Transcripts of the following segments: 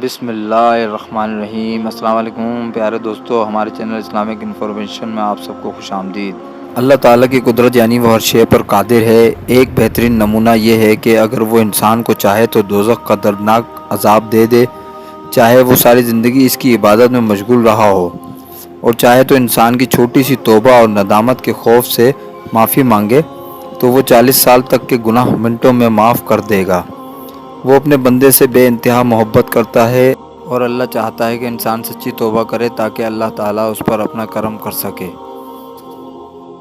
بسم اللہ الرحمن الرحیم۔ السلام علیکم پیارے دوستو، ہمارے چینل اسلامک انفارمیشن میں آپ سب کو خوش آمدید۔ اللہ تعالیٰ کی قدرت یعنی وہ ہر شے پر قادر ہے۔ ایک بہترین نمونہ یہ ہے کہ اگر وہ انسان کو چاہے تو دوزخ کا دردناک عذاب دے دے، چاہے وہ ساری زندگی اس کی عبادت میں مشغول رہا ہو، اور چاہے تو انسان کی چھوٹی سی توبہ اور ندامت کے خوف سے معافی مانگے تو وہ 40 سال تک کے گناہ منٹوں میں معاف کر دے گا۔ وہ اپنے بندے سے بے انتہا محبت کرتا ہے اور اللہ چاہتا ہے کہ انسان سچی توبہ کرے تاکہ اللہ تعالیٰ اس پر اپنا کرم کر سکے۔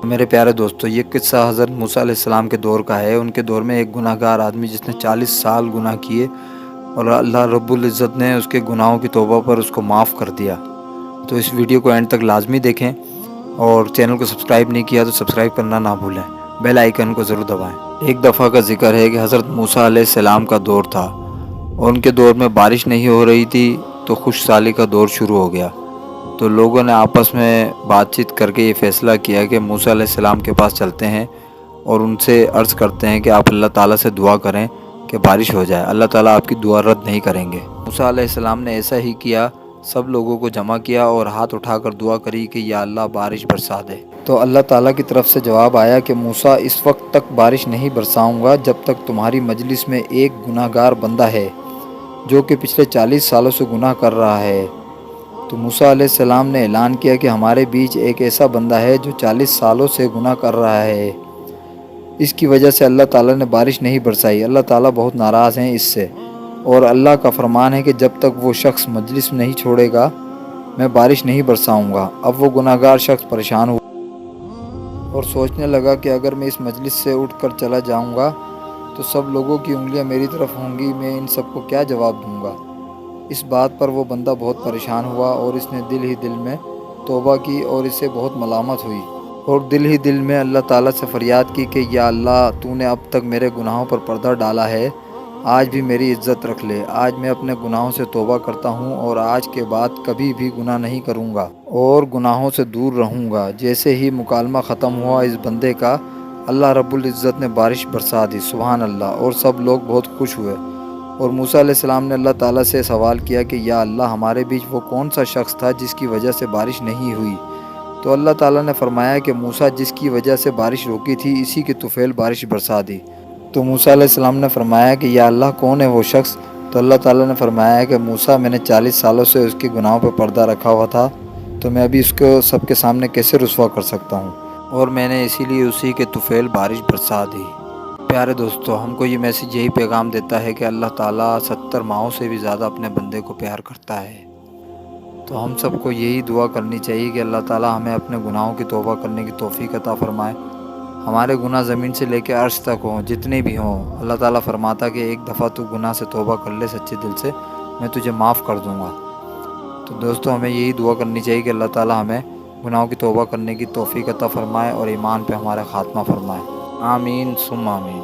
میرے پیارے دوستو، یہ قصہ حضرت موسیٰ علیہ السلام کے دور کا ہے۔ ان کے دور میں ایک گناہ گار آدمی جس نے 40 سال گناہ کیے اور اللہ رب العزت نے اس کے گناہوں کی توبہ پر اس کو معاف کر دیا۔ تو اس ویڈیو کو اینڈ تک لازمی دیکھیں، اور چینل کو سبسکرائب نہیں کیا تو سبسکرائب کرنا نہ بھولیں، بیل آئیکن کو ضرور دبائیں۔ ایک دفعہ کا ذکر ہے کہ حضرت موسیٰ علیہ السلام کا دور تھا اور ان کے دور میں بارش نہیں ہو رہی تھی، تو خشک سالی کا دور شروع ہو گیا۔ تو لوگوں نے آپس میں بات چیت کر کے یہ فیصلہ کیا کہ موسیٰ علیہ السلام کے پاس چلتے ہیں اور ان سے عرض کرتے ہیں کہ آپ اللہ تعالیٰ سے دعا کریں کہ بارش ہو جائے، اللہ تعالیٰ آپ کی دعا رد نہیں کریں گے۔ موسیٰ علیہ السلام نے ایسا ہی کیا، سب لوگوں کو جمع کیا اور ہاتھ اٹھا کر دعا کری کہ یا اللہ بارش برسا دے۔ تو اللہ تعالیٰ کی طرف سے جواب آیا کہ موسیٰ اس وقت تک بارش نہیں برساؤں گا جب تک تمہاری مجلس میں ایک گناہ گار بندہ ہے جو کہ پچھلے 40 سالوں سے گناہ کر رہا ہے۔ تو موسیٰ علیہ السلام نے اعلان کیا کہ ہمارے بیچ ایک ایسا بندہ ہے جو 40 سالوں سے گناہ کر رہا ہے، اس کی وجہ سے اللہ تعالیٰ نے بارش نہیں برسائی۔ اللہ تعالیٰ بہت ناراض ہیں اس سے، اور اللہ کا فرمان ہے کہ جب تک وہ شخص مجلس نہیں چھوڑے گا میں بارش نہیں برساؤں گا۔ اب وہ گناہ گار شخص پریشان ہوا اور سوچنے لگا کہ اگر میں اس مجلس سے اٹھ کر چلا جاؤں گا تو سب لوگوں کی انگلیاں میری طرف ہوں گی، میں ان سب کو کیا جواب دوں گا۔ اس بات پر وہ بندہ بہت پریشان ہوا اور اس نے دل ہی دل میں توبہ کی اور اسے بہت ملامت ہوئی، اور دل ہی دل میں اللہ تعالیٰ سے فریاد کی کہ یا اللہ، تو نے اب تک میرے گناہوں پر پردہ ڈالا ہے، آج بھی میری عزت رکھ لے۔ آج میں اپنے گناہوں سے توبہ کرتا ہوں اور آج کے بعد کبھی بھی گناہ نہیں کروں گا اور گناہوں سے دور رہوں گا۔ جیسے ہی مکالمہ ختم ہوا اس بندے کا، اللہ رب العزت نے بارش برسا دی، سبحان اللہ، اور سب لوگ بہت خوش ہوئے۔ اور موسیٰ علیہ السلام نے اللہ تعالیٰ سے سوال کیا کہ یا اللہ، ہمارے بیچ وہ کون سا شخص تھا جس کی وجہ سے بارش نہیں ہوئی؟ تو اللہ تعالیٰ نے فرمایا کہ موسیٰ جس کی وجہ سے بارش روکی تھی، اسی کے طفیل بارش برسا دی۔ تو موسیٰ علیہ السلام نے فرمایا کہ یا اللہ، کون ہے وہ شخص؟ تو اللہ تعالیٰ نے فرمایا کہ موسیٰ، میں نے 40 سالوں سے اس کے گناہوں پہ پردہ رکھا ہوا تھا، تو میں ابھی اس کو سب کے سامنے کیسے رسوا کر سکتا ہوں، اور میں نے اسی لیے اسی کے طفیل بارش برسا دی۔ پیارے دوستو، ہم کو یہ میسیج یہی پیغام دیتا ہے کہ اللہ تعالیٰ 70 ماہوں سے بھی زیادہ اپنے بندے کو پیار کرتا ہے۔ تو ہم سب کو یہی دعا کرنی چاہیے کہ اللہ تعالیٰ ہمیں اپنے گناہوں کی توبہ کرنے کی توفیق عطا فرمائے۔ ہمارے گناہ زمین سے لے کے عرش تک ہوں، جتنے بھی ہوں، اللہ تعالیٰ فرماتا کہ ایک دفعہ تو گناہ سے توبہ کر لے سچے دل سے، میں تجھے معاف کر دوں گا۔ تو دوستو، ہمیں یہی دعا کرنی چاہیے کہ اللہ تعالیٰ ہمیں گناہوں کی توبہ کرنے کی توفیق عطا فرمائے اور ایمان پہ ہمارا خاتمہ فرمائے۔ آمین ثم آمین۔